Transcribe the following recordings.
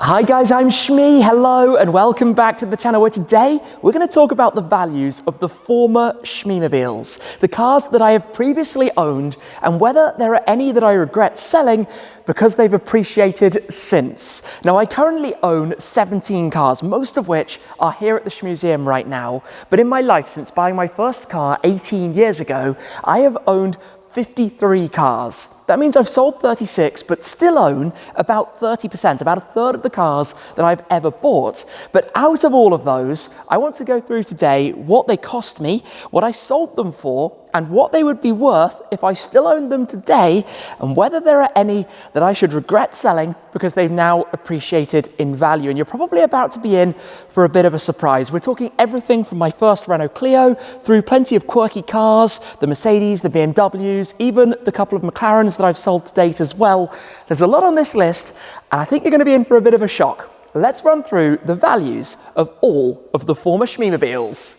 Hi guys, I'm Shmee, hello and welcome back to the channel where today we're going to talk about the values of the former Shmeemobiles, the cars that I have previously owned and whether there are any that I regret selling because they've appreciated since. Now I currently own 17 cars, most of which are here at the Shmuseum right now, but in my life since buying my first car 18 years ago, I have owned 53 cars. That means I've sold 36, but still own about 30%, about a third of the cars that I've ever bought. But out of all of those, I want to go through today what they cost me, what I sold them for, and what they would be worth if I still owned them today, and whether there are any that I should regret selling because they've now appreciated in value. And you're probably about to be in for a bit of a surprise. We're talking everything from my first Renault Clio through plenty of quirky cars, the Mercedes, the BMWs, even the couple of McLarens that I've sold to date as well. There's a lot on this list, and I think you're going to be in for a bit of a shock. Let's run through the values of all of the former Shmeemobiles.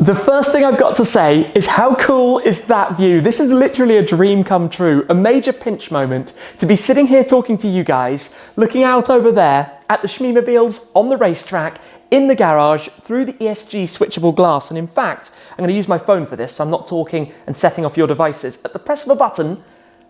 The first thing I've got to say is how cool is that view? This is literally a dream come true, a major pinch moment to be sitting here talking to you guys, looking out over there at the Shmeemobiles on the racetrack, in the garage, through the ESG switchable glass. And in fact, I'm going to use my phone for this, so I'm not talking and setting off your devices. At the press of a button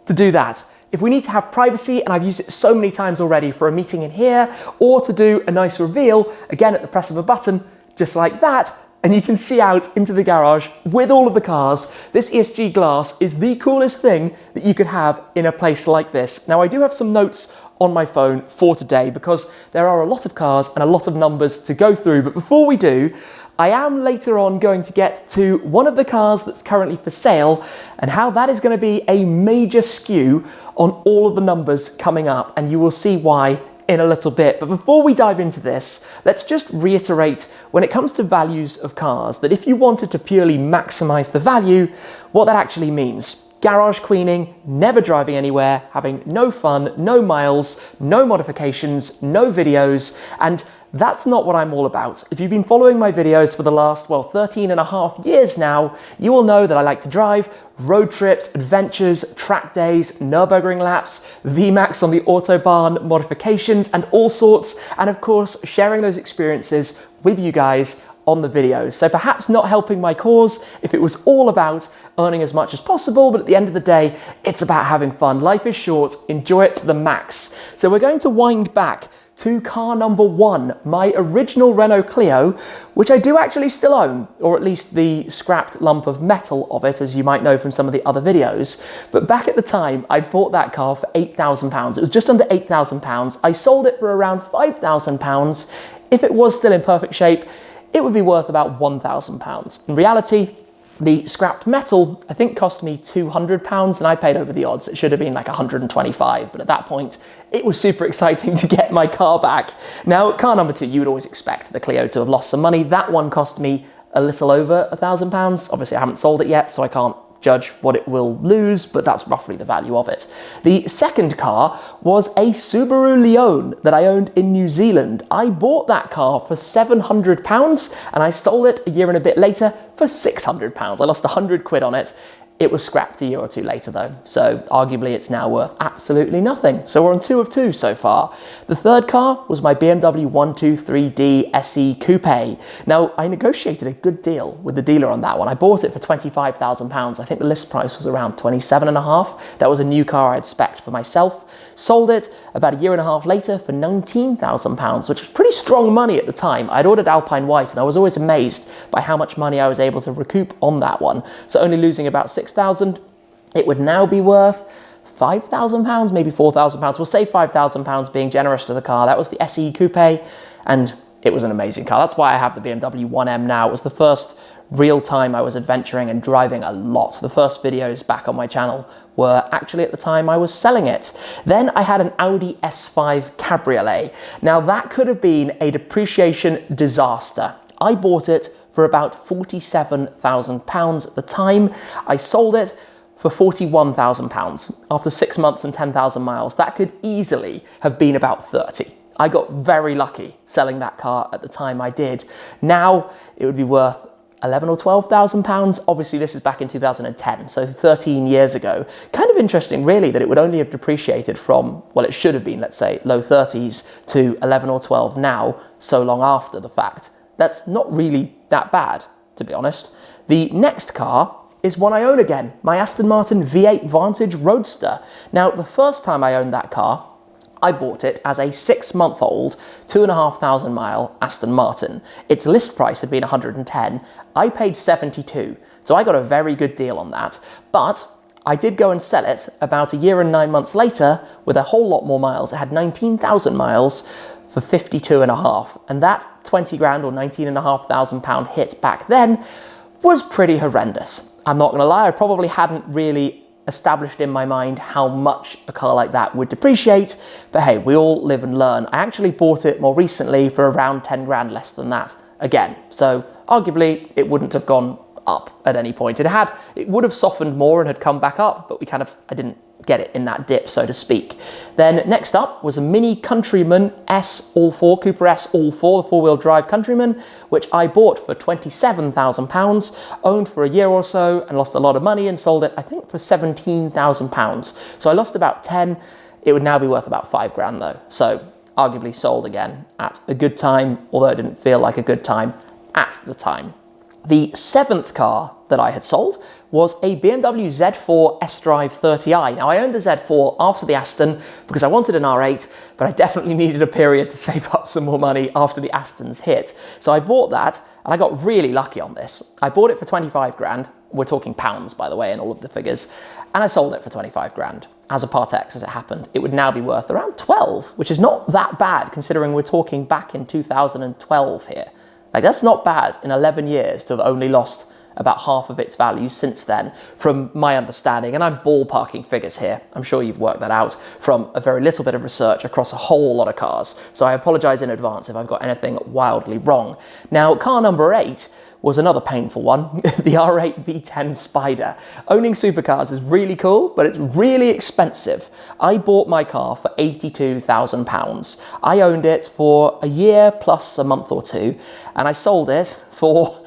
to do that. If we need to have privacy, and I've used it so many times already for a meeting in here, or to do a nice reveal, again at the press of a button, just like that, and you can see out into the garage with all of the cars. This ESG glass is the coolest thing that you could have in a place like this. Now I do have some notes on my phone for today because there are a lot of cars and a lot of numbers to go through. But before we do, I am later on going to get to one of the cars that's currently for sale and how that is going to be a major skew on all of the numbers coming up, and you will see why in a little bit. But before we dive into this, let's just reiterate when it comes to values of cars that if you wanted to purely maximize the value, what that actually means. Garage queening, never driving anywhere, having no fun, no miles, no modifications, no videos, and that's not what I'm all about. If you've been following my videos for the last, 13 and a half years now, you will know that I like to drive road trips, adventures, track days, Nürburgring laps, VMAX on the Autobahn, modifications, and all sorts, and of course, sharing those experiences with you guys on the videos. So perhaps not helping my cause if it was all about earning as much as possible, but at the end of the day, it's about having fun. Life is short, enjoy it to the max. So we're going to wind back to car number one, my original Renault Clio, which I do actually still own, or at least the scrapped lump of metal of it, as you might know from some of the other videos. But back at the time, I bought that car for £8,000. It was just under £8,000. I sold it for around £5,000. If it was still in perfect shape, it would be worth about £1,000. In reality, the scrapped metal, I think, cost me £200 and I paid over the odds. It should have been like 125, but at that point, it was super exciting to get my car back. Now, car number two, you would always expect the Clio to have lost some money. That one cost me a little over £1,000. Obviously, I haven't sold it yet, so I can't judge what it will lose, but that's roughly the value of it. The second car was a Subaru Leone that I owned in New Zealand. I bought that car for £700 and I sold it a year and a bit later for £600. I lost 100 quid on it. It was scrapped a year or two later though, so arguably it's now worth absolutely nothing. So we're on 2 of 2 so far. The third car was my BMW 123D SE Coupe. Now, I negotiated a good deal with the dealer on that one. I bought it for £25,000. I think the list price was around 27.5. That was a new car I had spec'd for myself. Sold it about a year and a half later for £19,000, which was pretty strong money at the time. I'd ordered Alpine White and I was always amazed by how much money I was able to recoup on that one. So only losing about £6,000, it would now be worth £5,000, maybe £4,000. We'll say £5,000 being generous to the car. That was the SE Coupe and it was an amazing car. That's why I have the BMW 1M now. It was the first real time I was adventuring and driving a lot. The first videos back on my channel were actually at the time I was selling it. Then I had an Audi S5 Cabriolet. Now that could have been a depreciation disaster. I bought it for about £47,000 at the time. I sold it for £41,000 after 6 months and 10,000 miles. That could easily have been about 30. I got very lucky selling that car at the time I did. Now it would be worth 11 or 12,000 pounds. Obviously this is back in 2010, so 13 years ago. Kind of interesting really that it would only have depreciated from, well, it should have been, let's say, low 30s to 11 or 12 now, so long after the fact. That's not really that bad, to be honest. The next car is one I own again, my Aston Martin V8 Vantage Roadster. Now, the first time I owned that car, I bought it as a 6-month-old, 2,500 mile Aston Martin. Its list price had been 110. I paid 72, so I got a very good deal on that. But I did go and sell it about a year and 9 months later with a whole lot more miles. It had 19,000 miles for 52.5, and that 20 grand or 19,500 pound hit back then was pretty horrendous. I'm not gonna lie, I probably hadn't really established in my mind how much a car like that would depreciate, but hey, we all live and learn. I actually bought it more recently for around 10 grand less than that again, so arguably it wouldn't have gone up at any point. It would have softened more and had come back up, but I didn't get it in that dip, so to speak. Then next up was a mini Countryman S All-4, Cooper S All-4, the 4-wheel drive Countryman, which I bought for £27,000, owned for a year or so and lost a lot of money and sold it, I think, for £17,000. So I lost about 10. It would now be worth about 5 grand though. So arguably sold again at a good time, although it didn't feel like a good time at the time. The 7th car that I had sold was a BMW Z4 S-Drive 30i. Now, I owned the Z4 after the Aston because I wanted an R8, but I definitely needed a period to save up some more money after the Astons hit. So I bought that, and I got really lucky on this. I bought it for 25 grand. We're talking pounds, by the way, in all of the figures. And I sold it for 25 grand. As a Part X, as it happened, it would now be worth around 12, which is not that bad considering we're talking back in 2012 here. Like, that's not bad in 11 years to have only lost about half of its value since then, from my understanding, and I'm ballparking figures here. I'm sure you've worked that out from a very little bit of research across a whole lot of cars, so I apologise in advance if I've got anything wildly wrong. Now, car number 8 was another painful one, the R8 V10 Spyder. Owning supercars is really cool, but it's really expensive. I bought my car for £82,000. I owned it for a year plus a month or two, and I sold it for,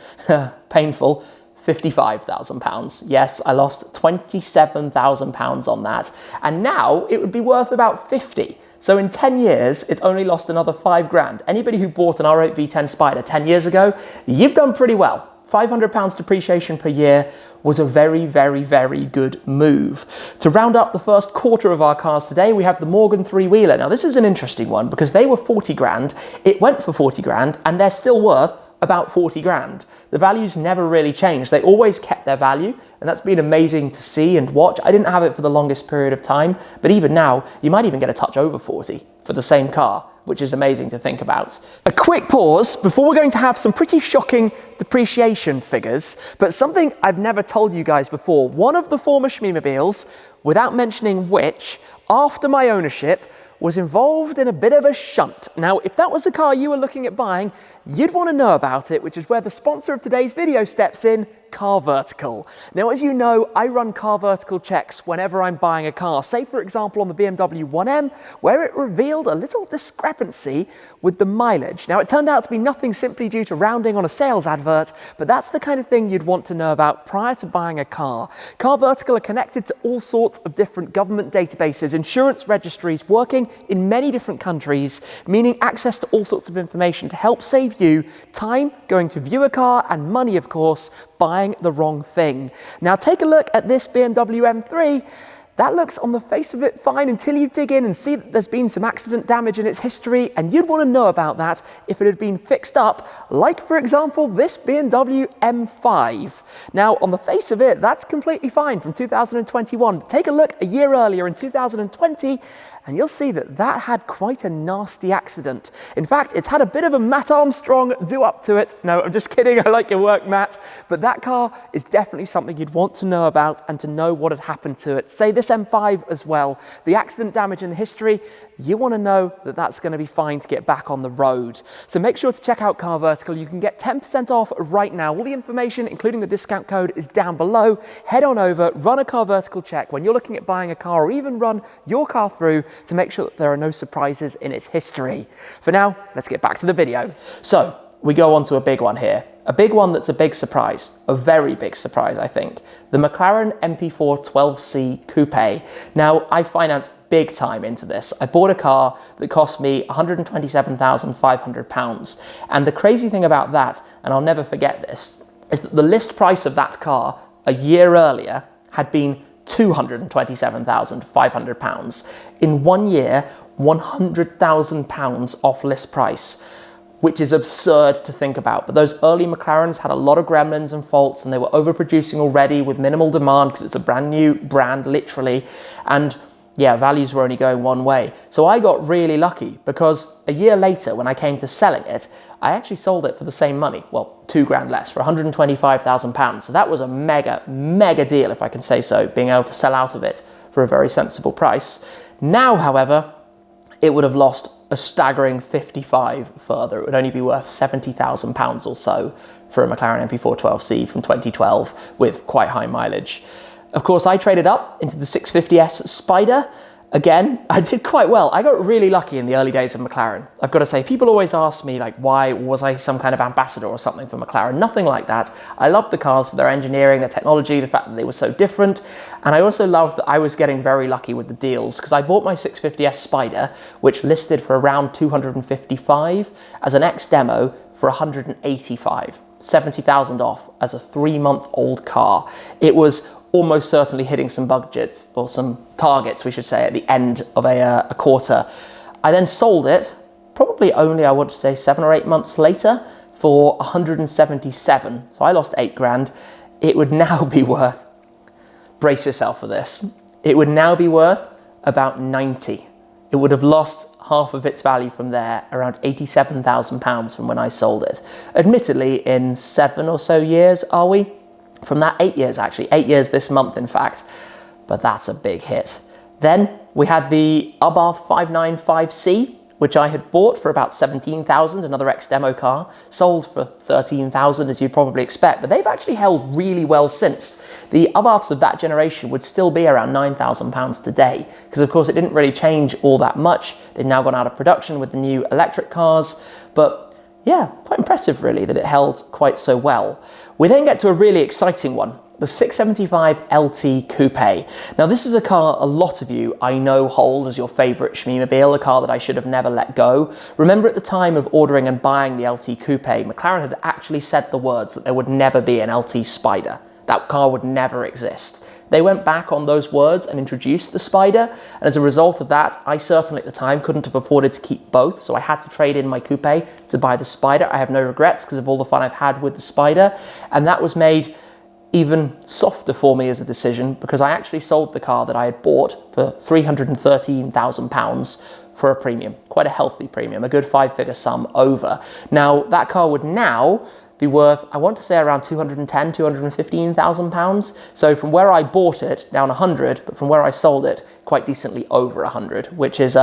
painful, £55,000. Yes, I lost £27,000 on that. And now it would be worth about 50. So in 10 years, it's only lost another 5 grand. Anybody who bought an R8 V10 Spyder 10 years ago, you've done pretty well. £500 depreciation per year was a very, very, very good move. To round up the first quarter of our cars today, we have the Morgan three-wheeler. Now, this is an interesting one because they were 40 grand. It went for 40 grand and they're still worth about 40 grand. The values never really changed. They always kept their value, and that's been amazing to see and watch. I didn't have it for the longest period of time, but even now, you might even get a touch over 40 for the same car, which is amazing to think about. A quick pause before we're going to have some pretty shocking depreciation figures, but something I've never told you guys before. One of the former Shmeemobiles, without mentioning which, after my ownership, was involved in a bit of a shunt. Now, if that was a car you were looking at buying, you'd want to know about it, which is where the sponsor of today's video steps in, CarVertical. Now, as you know, I run CarVertical checks whenever I'm buying a car. Say, for example, on the BMW 1M, where it revealed a little discrepancy with the mileage. Now, it turned out to be nothing simply due to rounding on a sales advert, but that's the kind of thing you'd want to know about prior to buying a car. CarVertical are connected to all sorts of different government databases, insurance registries working in many different countries, meaning access to all sorts of information to help save you time going to view a car and money, of course, buying the wrong thing. Now take a look at this BMW M3. That looks on the face of it fine until you dig in and see that there's been some accident damage in its history, and you'd want to know about that if it had been fixed up, like, for example, this BMW M5. Now, on the face of it, that's completely fine from 2021. Take a look a year earlier in 2020, and you'll see that that had quite a nasty accident. In fact, it's had a bit of a Matt Armstrong do up to it. No, I'm just kidding. I like your work, Matt. But that car is definitely something you'd want to know about and to know what had happened to it. Say this M5 as well. The accident damage in the history, you want to know that that's going to be fine to get back on the road. So make sure to check out CarVertical. You can get 10% off right now. All the information, including the discount code, is down below. Head on over, run a CarVertical check when you're looking at buying a car, or even run your car through to make sure that there are no surprises in its history. For now, let's get back to the video. So, we go on to a big one here. A big one that's a big surprise, a very big surprise, I think. The McLaren MP4 12C Coupe. Now, I financed big time into this. I bought a car that cost me £127,500. And the crazy thing about that, and I'll never forget this, is that the list price of that car a year earlier had been £227,500. In 1 year, £100,000 off list price, which is absurd to think about. But those early McLarens had a lot of gremlins and faults, and they were overproducing already with minimal demand because it's a brand new brand, literally. And yeah, values were only going one way. So I got really lucky because a year later, when I came to selling it, I actually sold it for the same money. Well, £2,000 less, for £125,000. So that was a mega, mega deal, if I can say so, being able to sell out of it for a very sensible price. Now, however, it would have lost a staggering 55 further. It would only be worth £70,000 or so for a McLaren MP4 12C from 2012 with quite high mileage. Of course, I traded up into the 650S Spyder. Again, I did quite well. I got really lucky in the early days of McLaren. I've got to say, people always ask me, like, why was I some kind of ambassador or something for McLaren? Nothing like that. I loved the cars for their engineering, their technology, the fact that they were so different. And I also loved that I was getting very lucky with the deals because I bought my 650S Spyder, which listed for around 255 as an ex-demo for 185, 70,000 off as a 3-month-old car. It was almost certainly hitting some budgets, or some targets, we should say, at the end of a quarter. I then sold it, probably only, I want to say, 7 or 8 months later for 177. So I lost £8,000. It would now be worth, brace yourself for this, it would now be worth about 90. It would have lost half of its value from there, around £87,000 from when I sold it. Admittedly, in 7 or so years, are we? From that, 8 years actually, 8 years this month in fact, but that's a big hit. Then we had the Abarth 595C, which I had bought for about 17,000, another ex-demo car, sold for 13,000 as you'd probably expect, but they've actually held really well since. The Abarths of that generation would still be around £9,000 today, because of course it didn't really change all that much. They've now gone out of production with the new electric cars, but yeah, quite impressive really that it held quite so well. We then get to a really exciting one, the 675 LT Coupe. Now this is a car a lot of you I know hold as your favourite Shmeemobile, a car that I should have never let go. Remember at the time of ordering and buying the LT Coupe, McLaren had actually said the words that there would never be an LT Spyder. That car would never exist. They went back on those words and introduced the Spyder, and as a result of that, I certainly at the time couldn't have afforded to keep both, so I had to trade in my Coupe to buy the Spyder. I have no regrets because of all the fun I've had with the Spyder, and that was made even softer for me as a decision because I actually sold the car that I had bought for £313,000 for a premium, quite a healthy premium, a good 5-figure sum over. Now, that car would now be worth, I want to say, around £210,000, £215,000. So from where I bought it, down 100, but from where I sold it, quite decently over 100, which is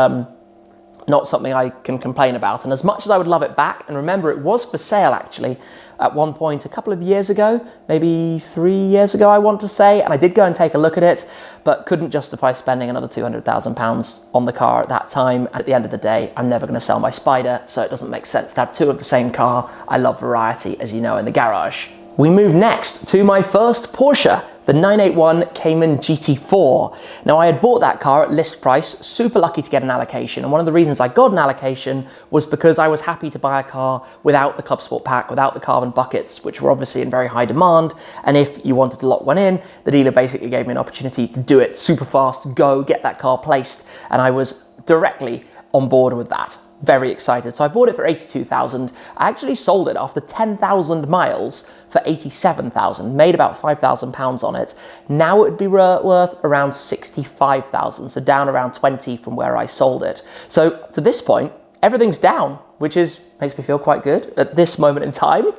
not something I can complain about. And as much as I would love it back, and remember it was for sale actually at one point a couple of years ago, maybe 3 years ago I want to say, and I did go and take a look at it, but couldn't justify spending another £200,000 on the car at that time. And at the end of the day, I'm never going to sell my Spyder, so it doesn't make sense to have two of the same car. I love variety, as you know, in the garage. We move next to my first Porsche, the 981 Cayman GT4. Now I had bought that car at list price, super lucky to get an allocation, and one of the reasons I got an allocation was because I was happy to buy a car without the Club Sport pack, without the carbon buckets, which were obviously in very high demand, and if you wanted to lock one in, the dealer basically gave me an opportunity to do it super fast, go get that car placed, and I was directly on board with that. Very excited. So I bought it for 82,000. I actually sold it after 10,000 miles for 87,000, made about £5,000 on it. Now it would be worth around 65,000, so down around 20 from where I sold it. So to this point, everything's down, which makes me feel quite good at this moment in time.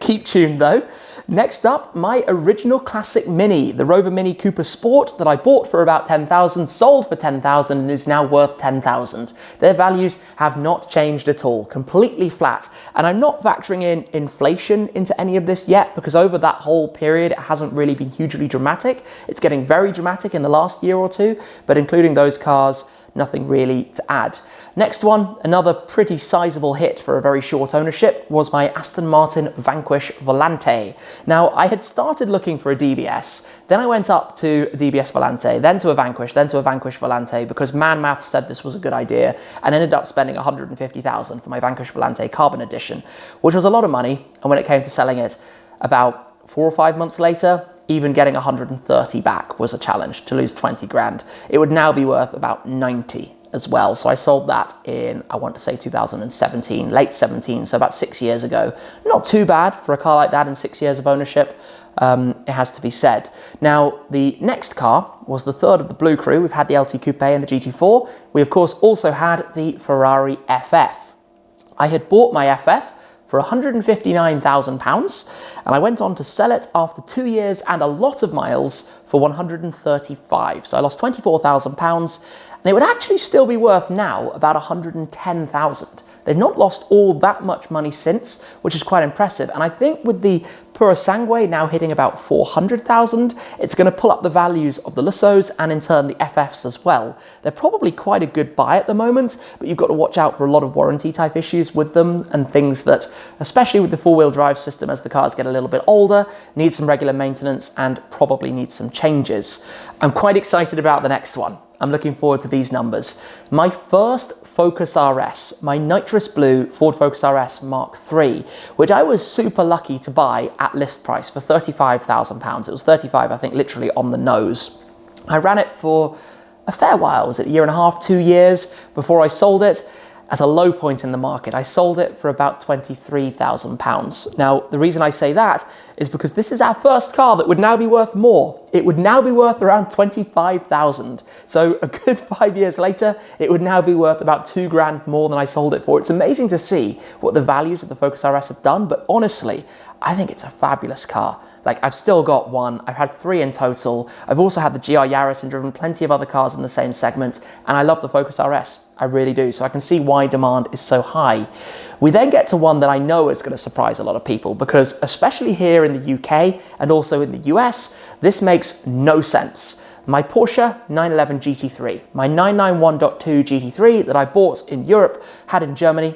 Keep tuned though. Next up, my original classic Mini, the Rover Mini Cooper Sport that I bought for about 10,000, sold for 10,000 and is now worth 10,000. Their values have not changed at all, completely flat. And I'm not factoring in inflation into any of this yet because over that whole period, it hasn't really been hugely dramatic. It's getting very dramatic in the last year or two, but including those cars, nothing really to add. Next one, another pretty sizable hit for a very short ownership, was my Aston Martin Vanquish Volante. Now, I had started looking for a DBS, then I went up to a DBS Volante, then to a Vanquish, then to a Vanquish Volante, because Man Math said this was a good idea, and ended up spending 150,000 for my Vanquish Volante Carbon Edition, which was a lot of money, and when it came to selling it, about 4 or 5 months later, even getting 130 back was a challenge, to lose 20 grand. It would now be worth about 90 as well. So I sold that in, I want to say 2017, late 17, so about 6 years ago. Not too bad for a car like that in 6 years of ownership, it has to be said. Now, the next car was the third of the Blue Crew. We've had the LT Coupe and the GT4. We, of course, also had the Ferrari FF. I had bought my FF for £159,000, and I went on to sell it after 2 years and a lot of miles for 135. So I lost £24,000, and it would actually still be worth now about 110,000. They've not lost all that much money since, which is quite impressive. And I think with the Pura Sangue now hitting about 400,000, it's going to pull up the values of the Lussos and in turn the FFs as well. They're probably quite a good buy at the moment, but you've got to watch out for a lot of warranty type issues with them and things that, especially with the four-wheel drive system as the cars get a little bit older, need some regular maintenance and probably need some changes. I'm quite excited about the next one. I'm looking forward to these numbers. My first Focus RS, my nitrous blue Ford Focus RS Mark III, which I was super lucky to buy at list price for £35,000. It was 35, I think, literally on the nose. I ran it for a fair while. Was it a year and a half, 2 years before I sold it? At a low point in the market. I sold it for about £23,000. Now, the reason I say that is because this is our first car that would now be worth more. It would now be worth around 25,000. So a good 5 years later, it would now be worth about 2 grand more than I sold it for. It's amazing to see what the values of the Focus RS have done, but honestly, I think it's a fabulous car. Like, I've still got one, I've had 3 in total. I've also had the GR Yaris and driven plenty of other cars in the same segment, and I love the Focus RS. I really do. So I can see why demand is so high. We then get to one that I know is going to surprise a lot of people, because especially here in the UK and also in the US, this makes no sense. My Porsche 911 GT3, my 991.2 GT3 that I bought in Europe, had in Germany,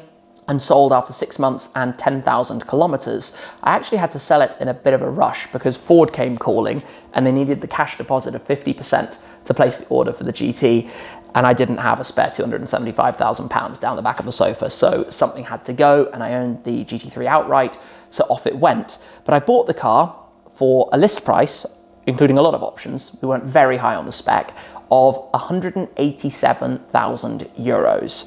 and sold after 6 months and 10,000 kilometers. I actually had to sell it in a bit of a rush because Ford came calling and they needed the cash deposit of 50% to place the order for the GT, and I didn't have a spare £275,000 down the back of the sofa, so something had to go, and I owned the GT3 outright, so off it went. But I bought the car for a list price, including a lot of options, we went very high on the spec, of €187,000.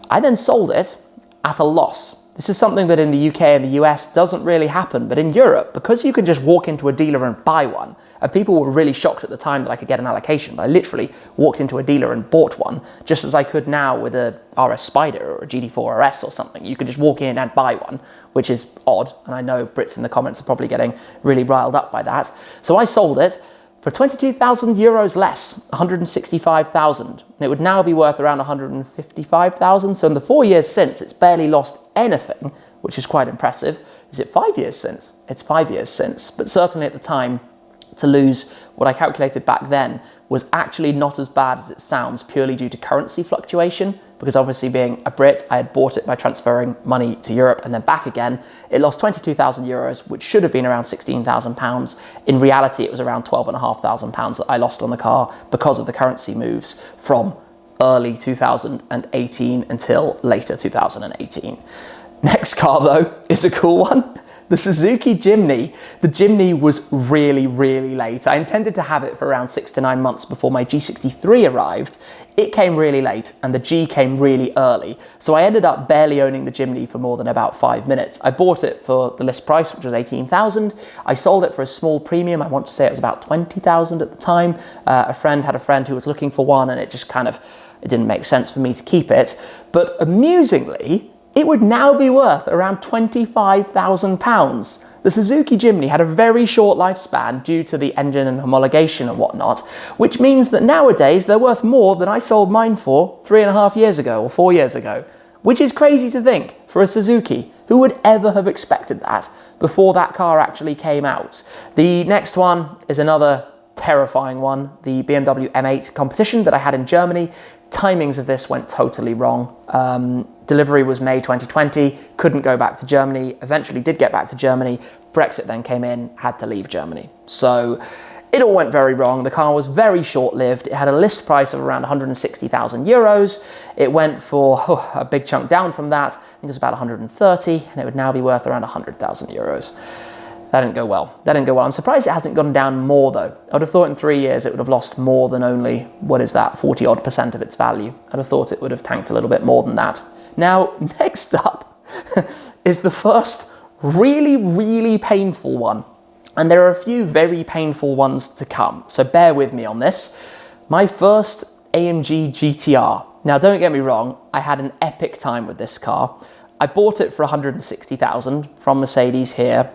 I then sold it at a loss. This is something that in the UK and the US doesn't really happen, but in Europe, because you can just walk into a dealer and buy one, and people were really shocked at the time that I could get an allocation, but I literally walked into a dealer and bought one, just as I could now with a RS Spyder or a GT4 RS or something. You could just walk in and buy one, which is odd, and I know Brits in the comments are probably getting really riled up by that. So I sold it for €22,000 less, 165,000. And it would now be worth around 155,000. So in the 4 years since, it's barely lost anything, which is quite impressive. Is it 5 years since? It's 5 years since. But certainly at the time, to lose what I calculated back then was actually not as bad as it sounds, purely due to currency fluctuation, because obviously being a Brit, I had bought it by transferring money to Europe and then back again. It lost €22,000, which should have been around £16,000. In reality, it was around £12,500 that I lost on the car because of the currency moves from early 2018 until later 2018. Next car though is a cool one. The Suzuki Jimny. The Jimny was really, really late. I intended to have it for around 6 to 9 months before my G63 arrived. It came really late and the G came really early. So I ended up barely owning the Jimny for more than about 5 minutes. I bought it for the list price, which was 18,000. I sold it for a small premium. I want to say it was about 20,000 at the time. A friend had a friend who was looking for one, and it just it didn't make sense for me to keep it. But amusingly, it would now be worth around £25,000. The Suzuki Jimny had a very short lifespan due to the engine and homologation and whatnot, which means that nowadays they're worth more than I sold mine for 3.5 years ago or 4 years ago, which is crazy to think for a Suzuki. Who would ever have expected that before that car actually came out? The next one is another terrifying one, the BMW M8 Competition that I had in Germany. Timings of this went totally wrong. Delivery was May 2020, couldn't go back to Germany, eventually did get back to Germany. Brexit then came in, had to leave Germany. So it all went very wrong. The car was very short-lived. It had a list price of around 160,000 euros. It went for a big chunk down from that. I think it was about 130, and it would now be worth around 100,000 euros. That didn't go well. That didn't go well. I'm surprised it hasn't gone down more though. I would have thought in 3 years it would have lost more than only, what is that, 40 odd % of its value. I'd have thought it would have tanked a little bit more than that. Now, next up is the first really, really painful one. And there are a few very painful ones to come. So bear with me on this. My first AMG GTR. Now, don't get me wrong. I had an epic time with this car. I bought it for 160,000 from Mercedes here.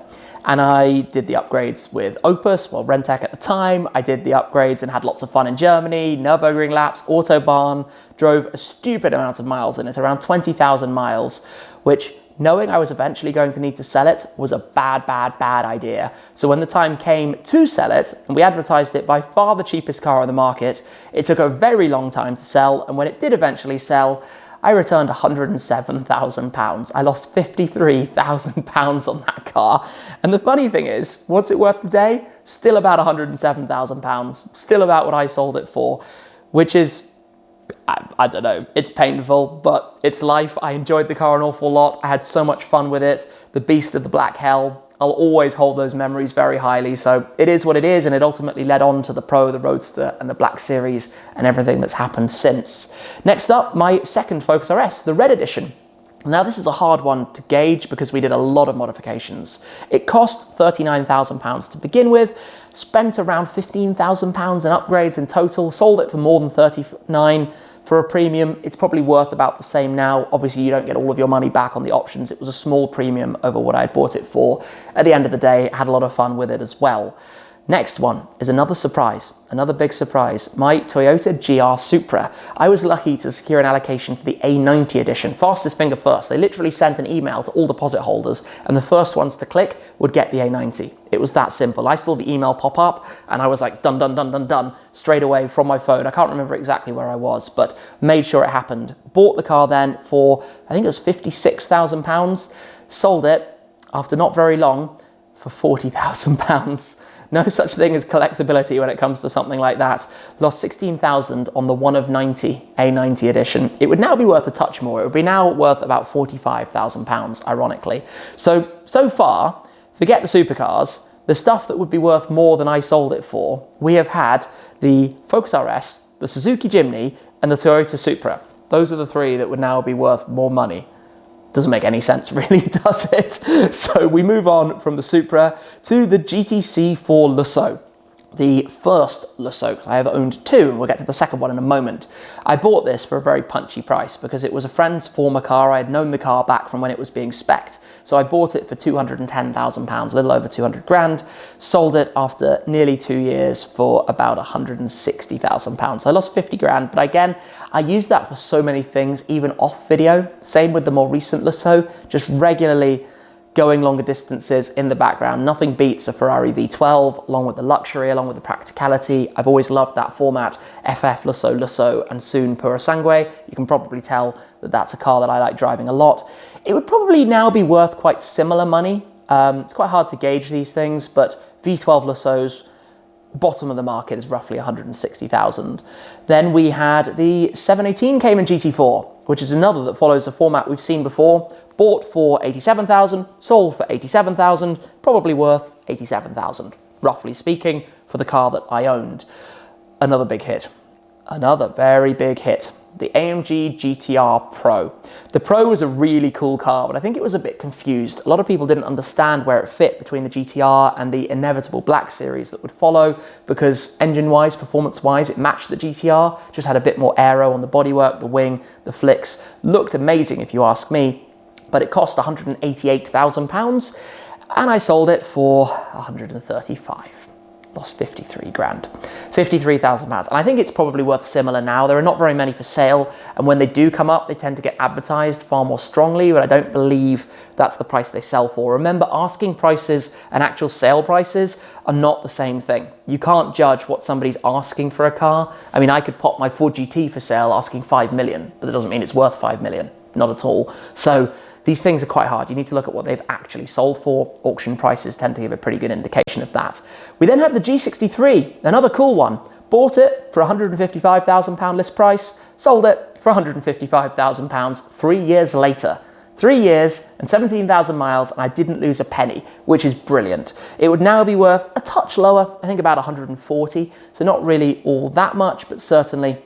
And I did the upgrades with Opus, well, Rentec at the time. I did the upgrades and had lots of fun in Germany, Nürburgring laps, Autobahn, drove a stupid amount of miles in it, around 20,000 miles, which, knowing I was eventually going to need to sell it, was a bad idea. So when the time came to sell it, and we advertised it by far the cheapest car on the market, it took a very long time to sell, and when it did eventually sell, I returned £107,000. I lost £53,000 on that car. And the funny thing is, what's it worth today? Still about £107,000. Still about what I sold it for, which is, I don't know, it's painful, but it's life. I enjoyed the car an awful lot. I had so much fun with it. The beast of the black hell. I'll always hold those memories very highly. So it is what it is, and it ultimately led on to the Pro, the Roadster, and the Black Series, and everything that's happened since. Next up, my second Focus RS, the Red Edition. Now this is a hard one to gauge because we did a lot of modifications. It cost £39,000 to begin with, spent around £15,000 in upgrades in total, sold it for more than 39. For a premium, it's probably worth about the same now. Obviously, you don't get all of your money back on the options. It was a small premium over what I had bought it for. At the end of the day, I had a lot of fun with it as well. Next one is another surprise, another big surprise, my Toyota GR Supra. I was lucky to secure an allocation for the A90 edition, fastest finger first. They literally sent an email to all deposit holders, and the first ones to click would get the A90. It was that simple. I saw the email pop up, and I was like, done, done, done, done, done, straight away from my phone. I can't remember exactly where I was, but made sure it happened. Bought the car then for, I think it was £56,000, sold it after not very long for £40,000. No such thing as collectability when it comes to something like that. Lost 16,000 on the 1 of 90 A90 edition. It would now be worth a touch more. It would be now worth about £45,000, ironically. So far, forget the supercars, the stuff that would be worth more than I sold it for, we have had the Focus RS, the Suzuki Jimny, and the Toyota Supra. Those are the three that would now be worth more money. Doesn't make any sense really, does it? So we move on from the Supra to the GTC4Lusso. The first Lusso, because I have owned two, and we'll get to the second one in a moment. I bought this for a very punchy price because it was a friend's former car. I had known the car back from when it was being spec'd. So I bought it for £210,000, a little over 200 grand. Sold it after nearly 2 years for about £160,000. I lost 50 grand, but again, I used that for so many things, even off video. Same with the more recent Lusso, just regularly going longer distances in the background. Nothing beats a Ferrari V12, along with the luxury, along with the practicality. I've always loved that format. FF, Lusso, and soon Puro Sangue. You can probably tell that that's a car that I like driving a lot. It would probably now be worth quite similar money. It's quite hard to gauge these things, but V12 Lussos, bottom of the market is roughly 160,000. Then we had the 718 Cayman GT4, which is another that follows a format we've seen before. Bought for 87,000, sold for 87,000, probably worth 87,000, roughly speaking, for the car that I owned. Another big hit, another very big hit, the AMG GT R Pro. The Pro was a really cool car, but I think it was a bit confused. A lot of people didn't understand where it fit between the GTR and the inevitable Black Series that would follow, because engine-wise, performance-wise, it matched the GTR, just had a bit more aero on the bodywork, the wing, the flicks. Looked amazing if you ask me, but it cost £188,000, and I sold it for 135. lost 53 grand, 53,000 pounds. And I think it's probably worth similar now. There are not very many for sale. And when they do come up, they tend to get advertised far more strongly, but I don't believe that's the price they sell for. Remember, asking prices and actual sale prices are not the same thing. You can't judge what somebody's asking for a car. I mean, I could pop my Ford GT for sale asking 5 million, but that doesn't mean it's worth 5 million, not at all. So these things are quite hard. You need to look at what they've actually sold for. Auction prices tend to give a pretty good indication of that. We then have the G63, another cool one. Bought it for £155,000 list price, sold it for £155,000 3 years later. 3 years and 17,000 miles, and I didn't lose a penny, which is brilliant. It would now be worth a touch lower, I think about 140, so not really all that much, but certainly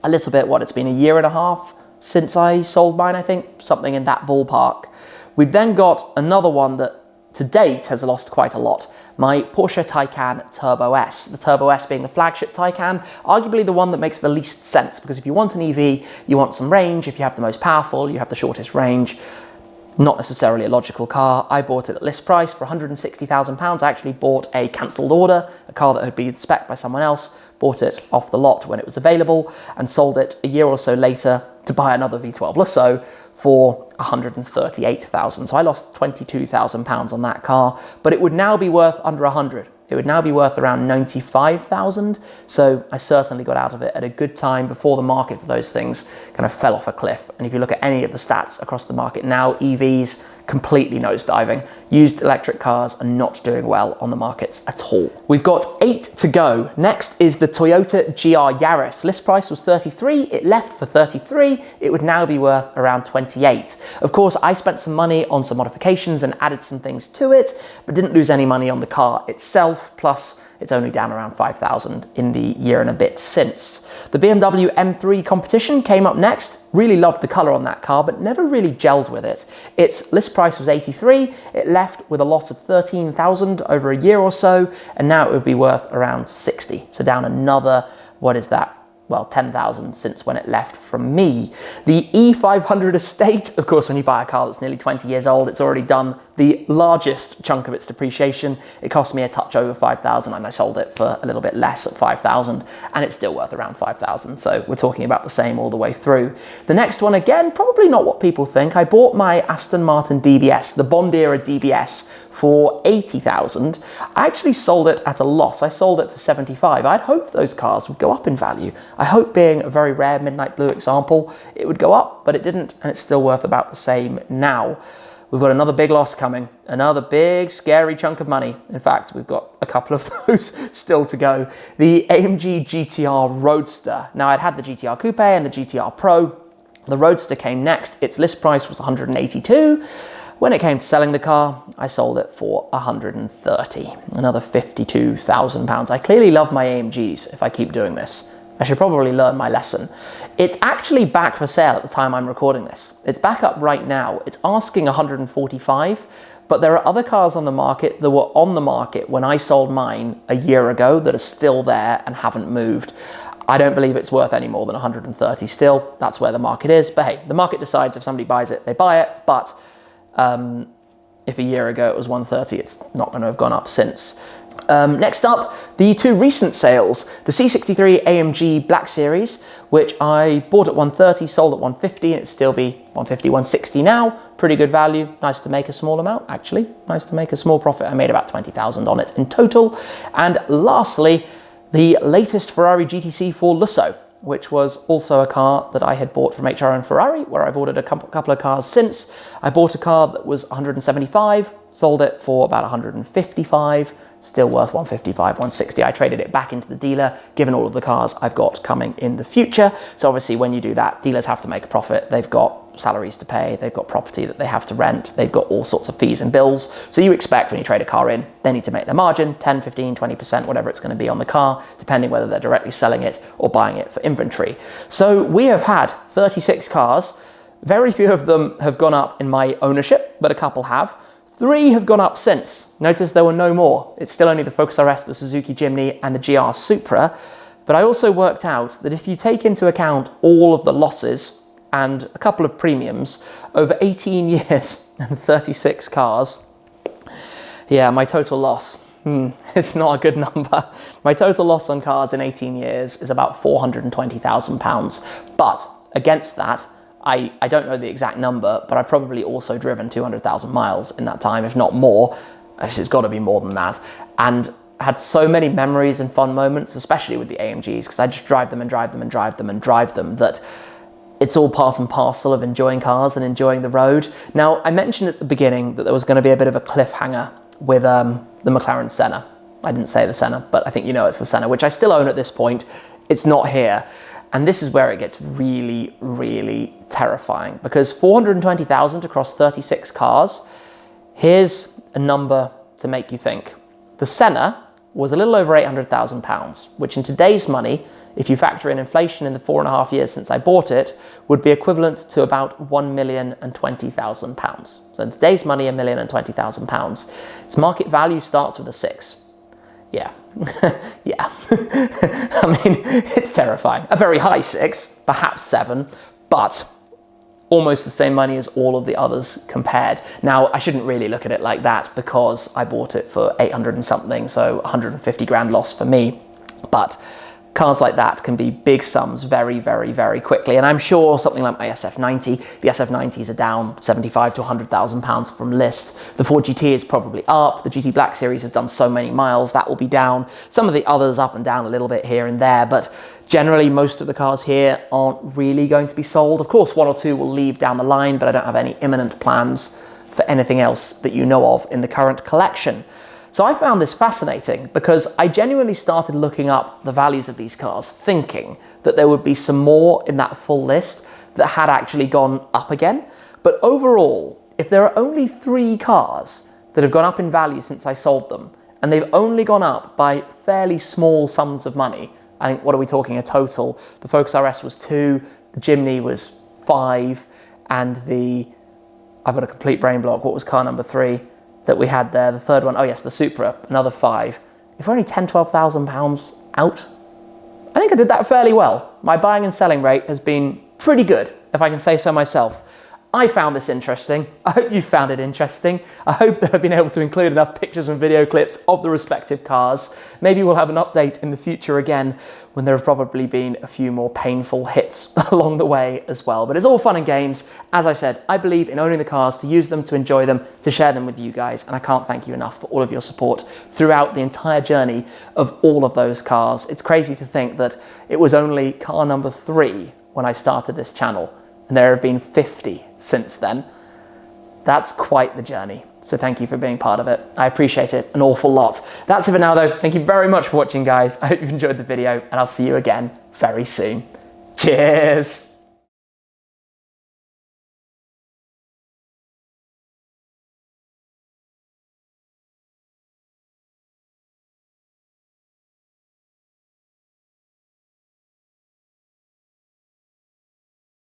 a little bit. What, it's been a year and a half since I sold mine, I think, something in that ballpark. We've then got another one that to date has lost quite a lot. My Porsche Taycan Turbo S. The Turbo S being the flagship Taycan, arguably the one that makes the least sense, because if you want an EV, you want some range. If you have the most powerful, you have the shortest range. Not necessarily a logical car. I bought it at list price for £160,000. I actually bought a cancelled order, a car that had been spec'd by someone else, bought it off the lot when it was available, and sold it a year or so later to buy another V12Lusso for £138,000. So I lost £22,000 on that car, but it would now be worth under 100. It would now be worth around 95,000. So I certainly got out of it at a good time before the market for those things kind of fell off a cliff. And if you look at any of the stats across the market now, EVs completely nosediving. Used electric cars are not doing well on the markets at all. We've got 8 to go. Next is the Toyota GR Yaris. List price was 33. It left for 33. It would now be worth around 28. Of course, I spent some money on some modifications and added some things to it, but didn't lose any money on the car itself. Plus, it's only down around 5,000 in the year and a bit since. The BMW M3 Competition came up next. Really loved the colour on that car, but never really gelled with it. Its list price was 83. It left with a loss of 13,000 over a year or so, and now it would be worth around 60. So down another, what is that? Well, 10,000 since when it left from me. The E500 Estate, of course, when you buy a car that's nearly 20 years old, it's already done the largest chunk of its depreciation. It cost me a touch over 5,000 and I sold it for a little bit less at 5,000, and it's still worth around 5,000. So we're talking about the same all the way through. The next one, again, probably not what people think. I bought my Aston Martin DBS, the Bond era DBS, for 80,000. I actually sold it at a loss. I sold it for 75. I'd hoped those cars would go up in value. I hope, being a very rare midnight blue example, it would go up, but it didn't, and it's still worth about the same now. We've got another big loss coming, another big scary chunk of money. In fact, we've got a couple of those still to go. The AMG GT R Roadster. Now, I'd had the GT R Coupe and the GT R Pro. The Roadster came next. Its list price was 182. When it came to selling the car, I sold it for 130, another £52,000. I clearly love my AMGs if I keep doing this. I should probably learn my lesson. It's actually back for sale at the time I'm recording this. It's back up right now. It's asking 145, but there are other cars on the market that were on the market when I sold mine a year ago that are still there and haven't moved. I don't believe it's worth any more than 130 still. That's where the market is. But hey, the market decides if somebody buys it, they buy it. But if a year ago it was 130, it's not going to have gone up since. Next up, the two recent sales, the C63 AMG Black Series, which I bought at 130, sold at 150, and it'd still be 150, 160 now. Pretty good value. Nice to make a small amount, actually. Nice to make a small profit. I made about 20,000 on it in total. And lastly, the latest Ferrari GTC4Lusso, which was also a car that I had bought from HR and Ferrari, where I've ordered a couple of cars since. I bought a car that was 175, sold it for about 155, still worth 155, 160. I traded it back into the dealer, given all of the cars I've got coming in the future. So obviously when you do that, dealers have to make a profit. They've got salaries to pay, they've got property that they have to rent, they've got all sorts of fees and bills. So you expect when you trade a car in, they need to make their margin, 10, 15, 20%, whatever it's going to be on the car, depending whether they're directly selling it or buying it for inventory. So we have had 36 cars. Very few of them have gone up in my ownership, but a couple have. 3 have gone up since. Notice there were no more. It's still only the Focus RS, the Suzuki Jimny, and the GR Supra. But I also worked out that if you take into account all of the losses and a couple of premiums over 18 years and 36 cars, yeah, my total loss It's not a good number. My total loss on cars in 18 years is about £420,000. But against that, I don't know the exact number, but I've probably also driven 200,000 miles in that time, if not more. Actually, it's got to be more than that. And had so many memories and fun moments, especially with the AMGs, because I just drive them and drive them and drive them and drive them, that it's all part and parcel of enjoying cars and enjoying the road. Now, I mentioned at the beginning that there was going to be a bit of a cliffhanger with the McLaren Senna. I didn't say the Senna, but I think you know it's the Senna, which I still own at this point. It's not here. And this is where it gets really, really terrifying, because 420,000 across 36 cars, here's a number to make you think. The Senna was a little over £800,000, which in today's money, if you factor in inflation in the 4.5 years since I bought it, would be equivalent to about £1,020,000. So in today's money, £1,020,000. Its market value starts with a 6. Yeah, yeah. I mean, it's terrifying. A very high 6, perhaps 7, but almost the same money as all of the others compared. Now, I shouldn't really look at it like that because I bought it for 800 and something, so 150 grand loss for me. But cars like that can be big sums very, very, very quickly. And I'm sure something like my SF90, the SF90s are down 75 to 100,000 pounds from list. The Ford GT is probably up. The GT Black Series has done so many miles, that will be down. Some of the others up and down a little bit here and there, but generally most of the cars here aren't really going to be sold. Of course, one or two will leave down the line, but I don't have any imminent plans for anything else that you know of in the current collection. So I found this fascinating because I genuinely started looking up the values of these cars, thinking that there would be some more in that full list that had actually gone up again. But overall, if there are only 3 cars that have gone up in value since I sold them, and they've only gone up by fairly small sums of money, I think, what are we talking a total? The Focus RS was 2, the Jimny was 5, and I've got a complete brain block, what was car number 3? That we had there, the third one, oh yes, the Supra, another 5. If we're only 10, 12,000 pounds out, I think I did that fairly well. My buying and selling rate has been pretty good, if I can say so myself. I found this interesting. I hope you found it interesting. I hope that I've been able to include enough pictures and video clips of the respective cars. Maybe we'll have an update in the future again when there have probably been a few more painful hits along the way as well. But it's all fun and games. As I said, I believe in owning the cars, to use them, to enjoy them, to share them with you guys. And I can't thank you enough for all of your support throughout the entire journey of all of those cars. It's crazy to think that it was only car number 3 when I started this channel, and there have been 50 since then. That's quite the journey. So thank you for being part of it. I appreciate it an awful lot. That's it for now though. Thank you very much for watching, guys. I hope you've enjoyed the video, and I'll see you again very soon. Cheers.